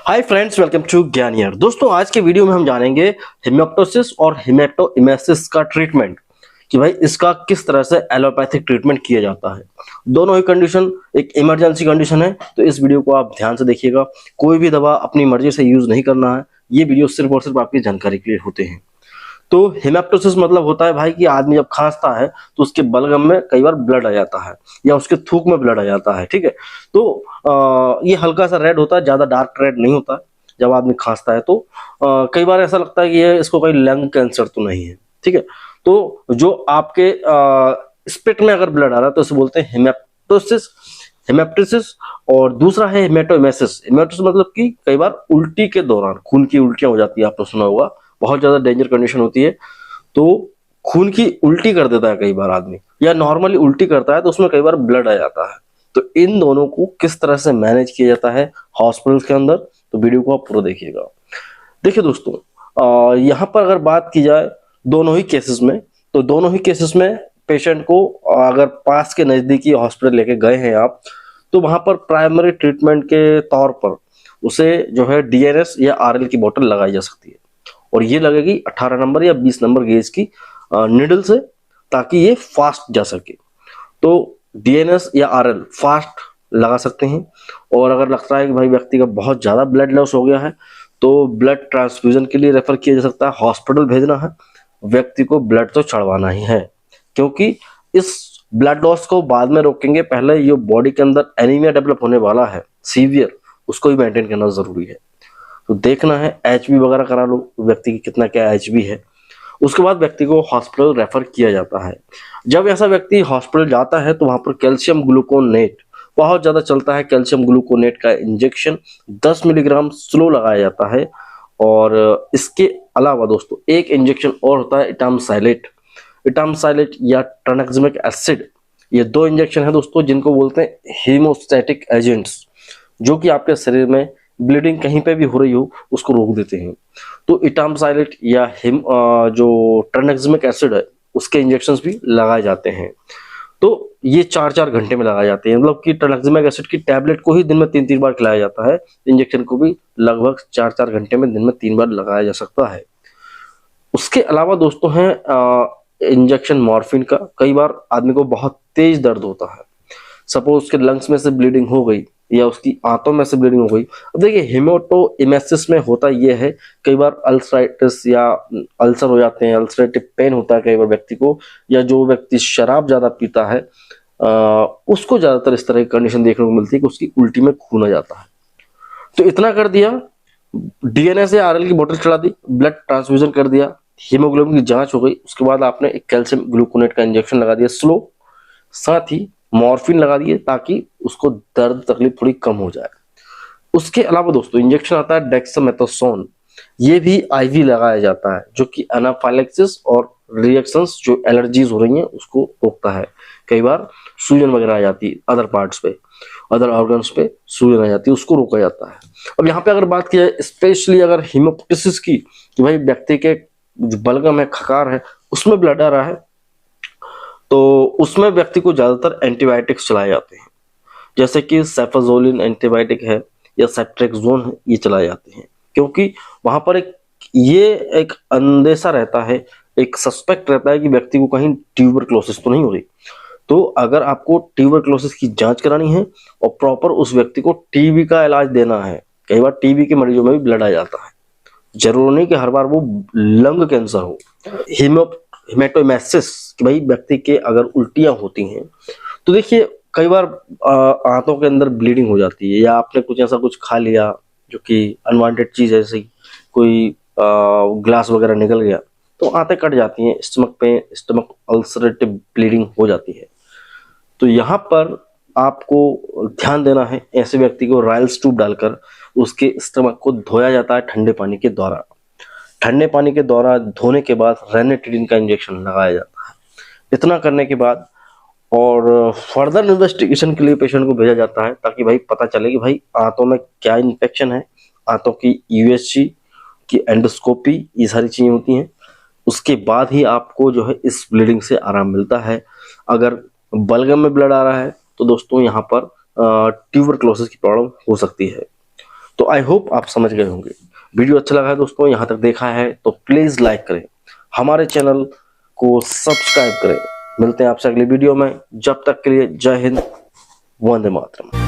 Hi friends, welcome to ज्ञानियर। दोस्तों, आज के वीडियो में हम जानेंगे हेमेप्टोसिस और हेमेटोइमेसिस का ट्रीटमेंट कि भाई इसका किस तरह से एलोपैथिक ट्रीटमेंट किया जाता है। दोनों ही कंडीशन एक इमरजेंसी कंडीशन है, तो इस वीडियो को आप ध्यान से देखिएगा। कोई भी दवा अपनी मर्जी से यूज नहीं करना है। ये वीडियो सिर्फ और सिर्फ आपकी जानकारी के लिए होते हैं। तो हेमेप्टोसिस मतलब होता है भाई कि आदमी जब खांसता है तो उसके बलगम में कई बार ब्लड आ जाता है या उसके थूक में ब्लड आ जाता है। ठीक है, तो ये हल्का सा रेड होता है, ज्यादा डार्क रेड नहीं होता है। जब आदमी खांसता है तो कई बार ऐसा लगता है कि ये इसको कोई लंग कैंसर तो नहीं है। ठीक है, तो जो आपके स्पिट में अगर ब्लड आ रहा है तो इसे बोलते हैं हेमेप्टोसिस, हेमेप्टिसिस। और दूसरा है हेमेटोइमेसिस। हेमेटोसिस मतलब कि कई बार उल्टी के दौरान खून की उल्टियां हो जाती है, आपने सुना होगा, बहुत ज्यादा डेंजर कंडीशन होती है। तो खून की उल्टी कर देता है कई बार आदमी, या नॉर्मली उल्टी करता है तो उसमें कई बार ब्लड आ जाता है। तो इन दोनों को किस तरह से मैनेज किया जाता है हॉस्पिटल के अंदर, तो वीडियो को आप पूरा देखिएगा। देखिए दोस्तों, यहाँ पर अगर बात की जाए दोनों ही केसेस में, तो दोनों ही केसेस में पेशेंट को अगर पास के नजदीकी हॉस्पिटल लेके गए हैं आप, तो वहां पर प्राइमरी ट्रीटमेंट के तौर पर उसे जो है डीएनएस या आरएल की बोतल लगाई जा सकती है। और ये लगेगी 18 नंबर या 20 नंबर गेज की निडल से, ताकि ये फास्ट जा सके। तो डीएनएस या आरएल फास्ट लगा सकते हैं। और अगर लगता है कि भाई व्यक्ति का बहुत ज्यादा ब्लड लॉस हो गया है, तो ब्लड ट्रांसफ्यूजन के लिए रेफर किया जा सकता है। हॉस्पिटल भेजना है, व्यक्ति को ब्लड तो चढ़वाना ही है, क्योंकि इस ब्लड लॉस को बाद में रोकेंगे। पहले ये बॉडी के अंदर एनीमिया डेवलप होने वाला है सीवियर, उसको भी मेंटेन करना जरूरी है। तो देखना है, एचबी वगैरह करा लो व्यक्ति की कितना क्या एचबी है। उसके बाद व्यक्ति को हॉस्पिटल रेफर किया जाता है। जब ऐसा व्यक्ति हॉस्पिटल जाता है तो वहां पर कैल्शियम ग्लूकोनेट बहुत ज्यादा चलता है। कैल्शियम ग्लूकोनेट का इंजेक्शन 10 मिलीग्राम स्लो लगाया जाता है। और इसके अलावा दोस्तों एक इंजेक्शन और होता है इटामसाइलेट, इटामसाइलेट या ट्रानेक्जिमिक एसिड। ये दो इंजेक्शन है दोस्तों जिनको बोलते हैं हीमोस्टैटिक एजेंट्स, जो कि आपके शरीर में ब्लीडिंग कहीं पे भी हो रही हो उसको रोक देते हैं। तो इटामसाइलेट या जो ट्रानेक्जिमिक एसिड है उसके इंजेक्शंस भी लगाए जाते हैं। तो ये 4-4 घंटे में लगाए जाते हैं। मतलब कि ट्रानेक्जिमिक एसिड की टैबलेट को ही दिन में 3-3 बार खिलाया जाता है, इंजेक्शन को भी लगभग 4-4 घंटे में दिन में 3 बार लगाया जा सकता है। उसके अलावा दोस्तों है इंजेक्शन मॉर्फिन का। कई बार आदमी को बहुत तेज दर्द होता है, सपोज उसके लंग्स में से ब्लीडिंग हो गई या उसकी आंतों में से ब्लीडिंग हो गई। अब देखिए हेमेटोइमेसिस में होता यह है, कई बार अल्सराइटिस या अल्सर हो जाते हैं, अल्सरेटिव पेन होता है कई बार व्यक्ति को, या जो व्यक्ति शराब ज्यादा पीता है उसको ज्यादातर इस तरह की कंडीशन देखने को मिलती है कि उसकी उल्टी में खून आ जाता है। तो इतना कर दिया, डीएनएस या आरएल की बोतल चढ़ा दी, ब्लड ट्रांसफ्यूजन कर दिया, हीमोग्लोबिन की जांच हो गई, उसके बाद आपने एक कैल्शियम ग्लूकोनेट का इंजेक्शन लगा दिया स्लो, साथ ही मॉर्फिन लगा दिए ताकि उसको दर्द तकलीफ थोड़ी कम हो जाए। उसके अलावा दोस्तों इंजेक्शन आता है डेक्सामेथासोन। ये भी आईवी लगाया जाता है, जो कि एनाफाइलेक्सिस और रिएक्शंस जो एलर्जीज हो रही हैं उसको रोकता है। कई बार सूजन वगैरह आ जाती है अदर पार्ट्स पे, अदर ऑर्गन्स पे सूजन आ जाती है, उसको रोका जाता है। अब यहाँ पे अगर बात की जाए स्पेशली अगर हिमोप्टिसिस की, कि भाई व्यक्ति के जो बलगम है, खकार है, उसमें ब्लड आ रहा है, तो उसमें व्यक्ति को ज्यादातर एंटीबायोटिक्स चलाए जाते हैं। जैसे कि सेफाजोलिन एंटीबायोटिक है या सेट्रेक्सोन है, ये चलाए जाते हैं। क्योंकि वहां पर एक अंदेशा रहता है, एक सस्पेक्ट रहता है कि व्यक्ति को कहीं ट्यूबरक्लोसिस तो नहीं हो रही। तो अगर आपको ट्यूबरक्लोसिस की जांच करानी है और प्रॉपर उस व्यक्ति को टीबी का इलाज देना है, कई बार टीबी के मरीजों में भी ब्लड आ जाता है, जरूरी नहीं कि हर बार वो लंग कैंसर हो। हेमेटोइमेसिस कि भाई व्यक्ति के अगर उल्टियां होती हैं, तो देखिए कई बार आंतों के अंदर ब्लीडिंग हो जाती है, या आपने कुछ ऐसा कुछ खा लिया जो कि अनवांटेड चीज है, जैसे कोई ग्लास वगैरह निकल गया, तो आंतें कट जाती हैं, स्टमक पे स्टमक अल्सरेटिव ब्लीडिंग हो जाती है। तो यहाँ पर आपको ध्यान देना है, ऐसे व्यक्ति को रायल्स ट्यूब डालकर उसके स्टमक को धोया जाता है ठंडे पानी के द्वारा। ठंडे पानी के द्वारा धोने के बाद रेनिटिडिन का इंजेक्शन लगाया जाता है। इतना करने के बाद और फर्दर इन्वेस्टिगेशन के लिए पेशेंट को भेजा जाता है, ताकि भाई पता चले कि भाई आंतों में क्या इन्फेक्शन है। आंतों की यूएसजी की एंडोस्कोपी, ये सारी चीजें होती हैं। उसके बाद ही आपको जो है इस ब्लीडिंग से आराम मिलता है। अगर बलगम में ब्लड आ रहा है तो दोस्तों यहाँ पर ट्यूबरक्लोसिस की प्रॉब्लम हो सकती है। तो आई होप आप समझ गए होंगे। वीडियो अच्छा लगा है दोस्तों, यहाँ तक देखा है तो प्लीज लाइक करें, हमारे चैनल को सब्सक्राइब करें। मिलते हैं आपसे अगली वीडियो में, जब तक के लिए जय हिंद, वंदे मातरम।